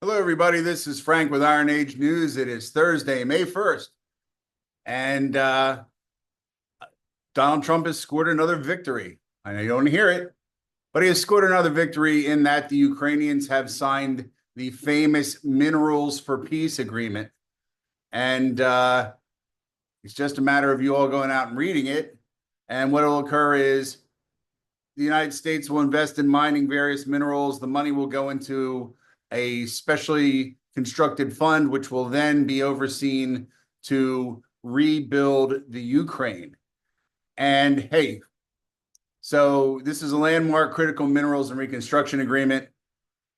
Hello, everybody. This is Frank with Iron Age News. It is Thursday, May 1st, and Donald Trump has scored another victory. I know you don't hear it, but he has scored another victory in that the Ukrainians have signed the famous Minerals for Peace agreement. And it's just a matter of you all going out and reading it. And what will occur is the United States will invest in mining various minerals. The money will go into a specially constructed fund, which will then be overseen to rebuild the Ukraine. And hey, so this is a landmark critical minerals and reconstruction agreement.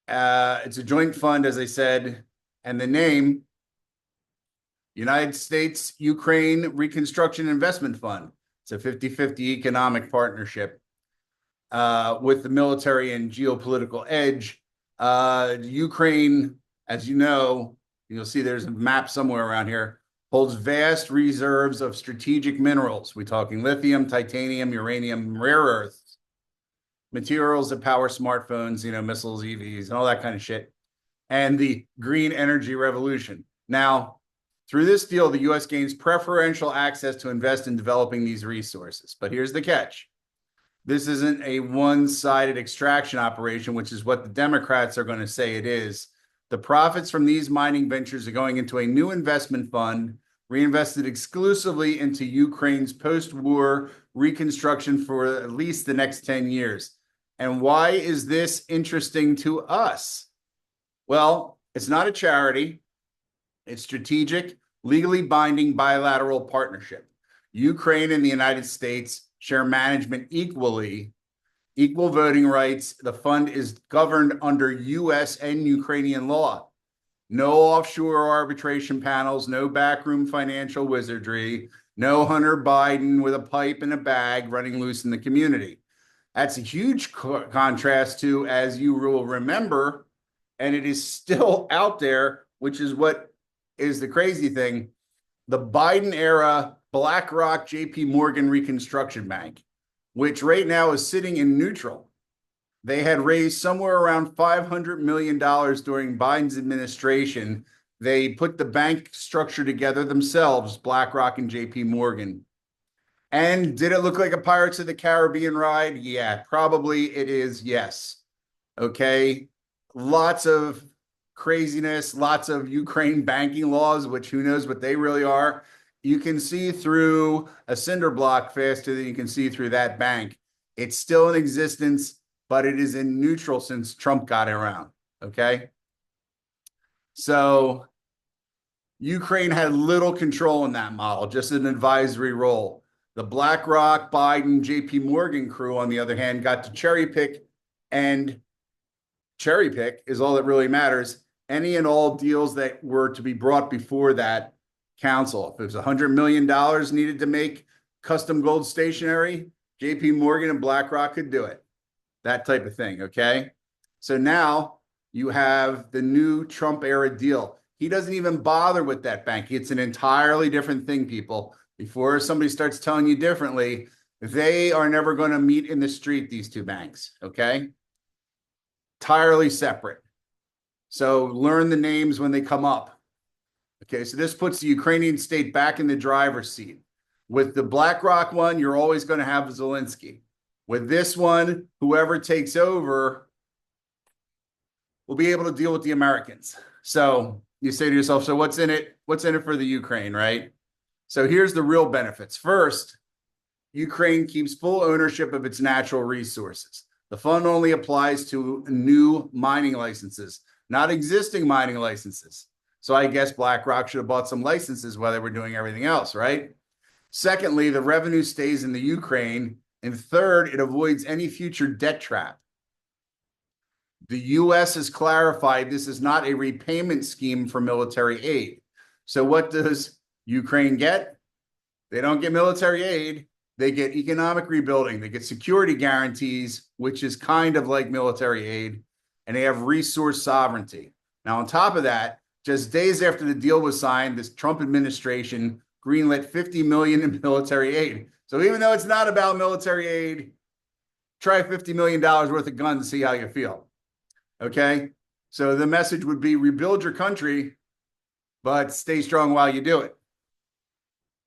It's a joint fund, as I said, and the name United States Ukraine Reconstruction Investment Fund. It's a 50-50 economic partnership with the military and geopolitical edge. Ukraine, as you know, you'll see there's a map somewhere around here, holds vast reserves of strategic minerals. We're talking lithium, titanium, uranium, rare earths, materials that power smartphones, missiles, EVs, and all that kind of shit, and the green energy revolution. Now, through this deal, the U.S. gains preferential access to invest in developing these resources. But here's the catch. This isn't a one-sided extraction operation, which is what the Democrats are going to say it is. The profits from these mining ventures are going into a new investment fund reinvested exclusively into Ukraine's post-war reconstruction for at least the next 10 years. And why is this interesting to us? Well, it's not a charity. It's strategic, legally binding bilateral partnership. Ukraine and the United States share management equally, equal voting rights. The fund is governed under U.S. and Ukrainian law. No offshore arbitration panels, no backroom financial wizardry, no Hunter Biden with a pipe and a bag running loose in the community. That's a huge contrast to, as you will remember, and it is still out there, which is what is the crazy thing, the Biden era BlackRock JP Morgan Reconstruction Bank, which right now is sitting in neutral. They had raised somewhere around $500 million during Biden's administration. They put the bank structure together themselves, BlackRock and JP Morgan. And did it look like a Pirates of the Caribbean ride? Yeah, probably it is, yes. Okay. Lots of craziness, lots of Ukraine banking laws, which who knows what they really are. You can see through a cinder block faster than you can see through that bank. It's still in existence, but it is in neutral since Trump got around. Okay. So Ukraine had little control in that model, just an advisory role. The BlackRock, Biden, JP Morgan crew, on the other hand, got to cherry pick, and cherry pick is all that really matters. Any and all deals that were to be brought before that council. If it was $100 million needed to make custom gold stationery, JP Morgan and BlackRock could do it. That type of thing, okay? So now you have the new Trump era deal. He doesn't even bother with that bank. It's an entirely different thing, people. Before somebody starts telling you differently, they are never going to meet in the street, these two banks, okay? Entirely separate. So learn the names when they come up. Okay, so this puts the Ukrainian state back in the driver's seat. With the BlackRock one, you're always going to have Zelensky. With this one, whoever takes over will be able to deal with the Americans. So you say to yourself, so what's in it? What's in it for the Ukraine, right? So here's the real benefits. First, Ukraine keeps full ownership of its natural resources. The fund only applies to new mining licenses, not existing mining licenses. So I guess BlackRock should have bought some licenses while they were doing everything else, right? Secondly, the revenue stays in the Ukraine. And third, it avoids any future debt trap. The U.S. has clarified this is not a repayment scheme for military aid. So what does Ukraine get? They don't get military aid. They get economic rebuilding. They get security guarantees, which is kind of like military aid, and they have resource sovereignty. Now, on top of that, just days after the deal was signed, this Trump administration greenlit $50 million in military aid. So even though it's not about military aid, try $50 million worth of guns and see how you feel. Okay? So the message would be rebuild your country, but stay strong while you do it.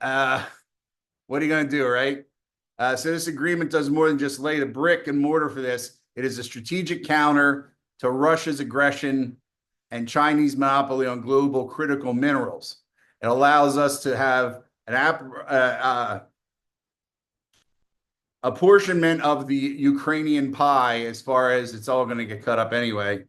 What are you going to do, right? So this agreement does more than just lay the brick and mortar for this. It is a strategic counter to Russia's aggression and Chinese monopoly on global critical minerals. It allows us to have an apportionment of the Ukrainian pie, as far as it's all going to get cut up anyway,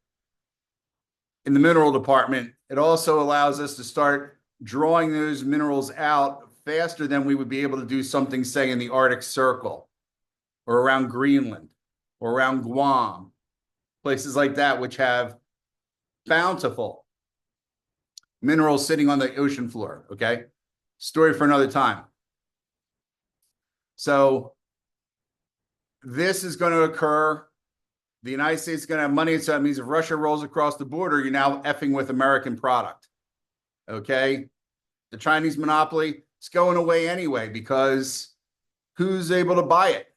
in the mineral department. It also allows us to start drawing those minerals out faster than we would be able to do something, say, in the Arctic Circle or around Greenland or around Guam, places like that, which have bountiful minerals sitting on the ocean floor. Okay. Story for another time. So this is going to occur. The United States is going to have money. So that means if Russia rolls across the border, you're now effing with American product. Okay. The Chinese monopoly, it's going away anyway, because who's able to buy it?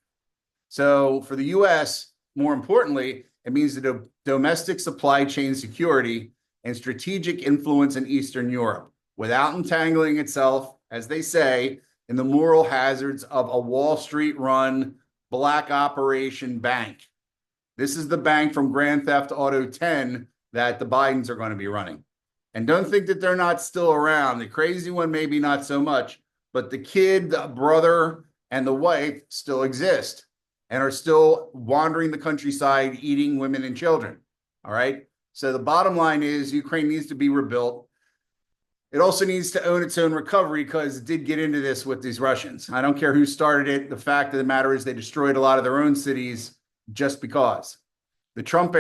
So for the US, more importantly, it means the domestic supply chain security and strategic influence in Eastern Europe without entangling itself, as they say, in the moral hazards of a Wall Street run black operation bank. This is the bank from Grand Theft Auto 10 that the Bidens are going to be running. And don't think that they're not still around. The crazy one, maybe not so much, but the kid, the brother, and the wife still exist and are still wandering the countryside, eating women and children. All right. So the bottom line is Ukraine needs to be rebuilt. It also needs to own its own recovery, because it did get into this with these Russians. I don't care who started it. The fact of the matter is they destroyed a lot of their own cities just because. The Trump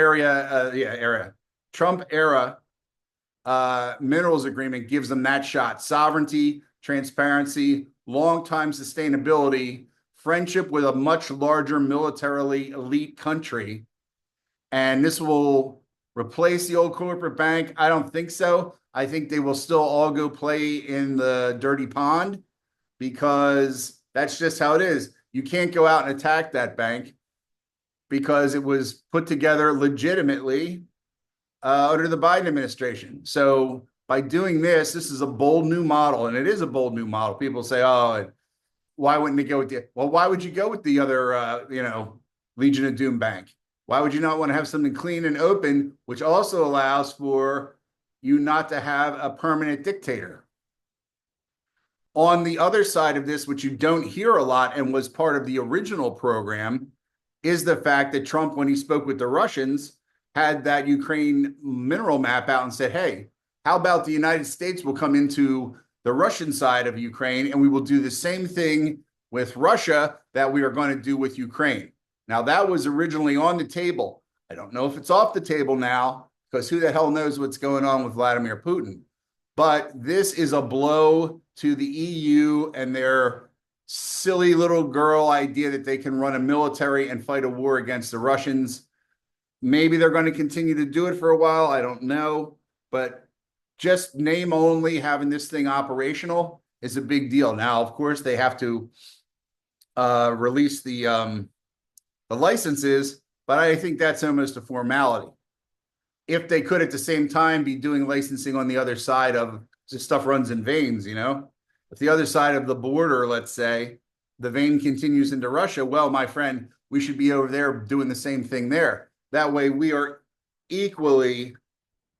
Trump era minerals agreement gives them that shot: sovereignty, transparency, long-time sustainability, friendship with a much larger militarily elite country. And this will replace the old corporate bank? I don't think so. I think they will still all go play in the dirty pond, because that's just how it is. You can't go out and attack that bank because it was put together legitimately under the Biden administration. So by doing this, this is a bold new model, and it is a bold new model. People say, oh, why wouldn't they go with the, well, why would you go with the other, Legion of Doom bank? Why would you not want to have something clean and open, which also allows for you not to have a permanent dictator? On the other side of this, which you don't hear a lot and was part of the original program, is the fact that Trump, when he spoke with the Russians, had that Ukraine mineral map out and said, hey, how about the United States will come into the Russian side of Ukraine, and we will do the same thing with Russia that we are going to do with Ukraine. Now, that was originally on the table. I don't know if it's off the table now, because who the hell knows what's going on with Vladimir Putin. But this is a blow to the EU and their silly little girl idea that they can run a military and fight a war against the Russians. Maybe they're going to continue to do it for a while. I don't know. But just name only having this thing operational is a big deal. Now, of course, they have to release the licenses, but I think that's almost a formality. If they could at the same time be doing licensing on the other side of, this stuff runs in veins, if the other side of the border, let's say, the vein continues into Russia, well, my friend, we should be over there doing the same thing there. That way we are equally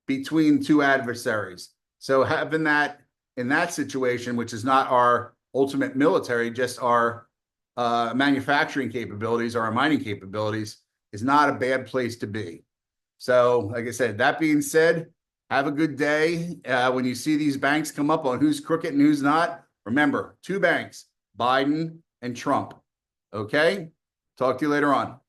between two adversaries. So having that in that situation, which is not our ultimate military, just our manufacturing capabilities or our mining capabilities, is not a bad place to be. So, like I said, that being said, have a good day. When you see these banks come up on who's crooked and who's not, remember, two banks, Biden and Trump. Okay? Talk to you later on.